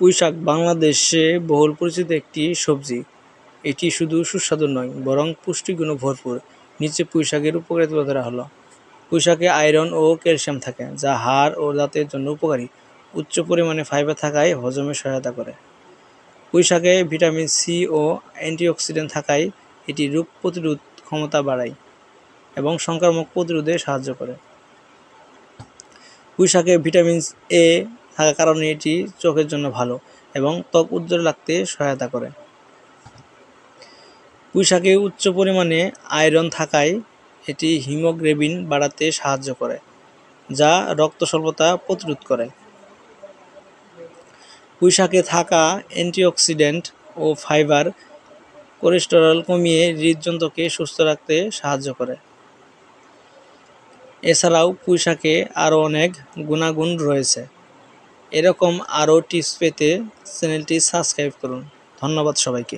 পুঁইশাক বাংলাদেশে বহুল পরিচিত একটি সবজি। এটি শুধু সুস্বাদু নয়, বরং পুষ্টিগুণে ভরপুর। নিচে পুঁইশাকের উপকারিতা তুলে ধরা হলো। পুঁইশাকে আয়রন ও ক্যালসিয়াম থাকে, যা হাড় ও দাঁতের জন্য উপকারী। উচ্চ পরিমাণে ফাইবার থাকায় হজমে সহায়তা করে। পুঁইশাকে ভিটামিন সি ও অ্যান্টিঅক্সিডেন্ট থাকায় এটি রোগ প্রতিরোধ ক্ষমতা বাড়ায় এবং সংক্রামক প্রতিরোধে সাহায্য করে। পুঁইশাকে ভিটামিন এ থাকার কারণে এটি চোখের জন্য ভালো এবং ত্বক উজ্জ্বল রাখতে সহায়তা করে। পুঁইশাকে উচ্চ পরিমাণে আয়রন থাকায় এটি হিমোগ্লোবিন বাড়াতে সাহায্য করে, যা রক্ত স্বল্পতা প্রতিরোধ করে। পুঁইশাকে থাকা অ্যান্টিঅক্সিডেন্ট ও ফাইবার কোলেস্টেরল কমিয়ে হৃদযন্ত্রকে সুস্থ রাখতে সাহায্য করে। এছাড়াও পুঁইশাকে আরও অনেক গুণাগুণ রয়েছে। এরকম আরও টিপস পেতে চ্যানেলটি সাবস্ক্রাইব করুন। ধন্যবাদ সবাইকে।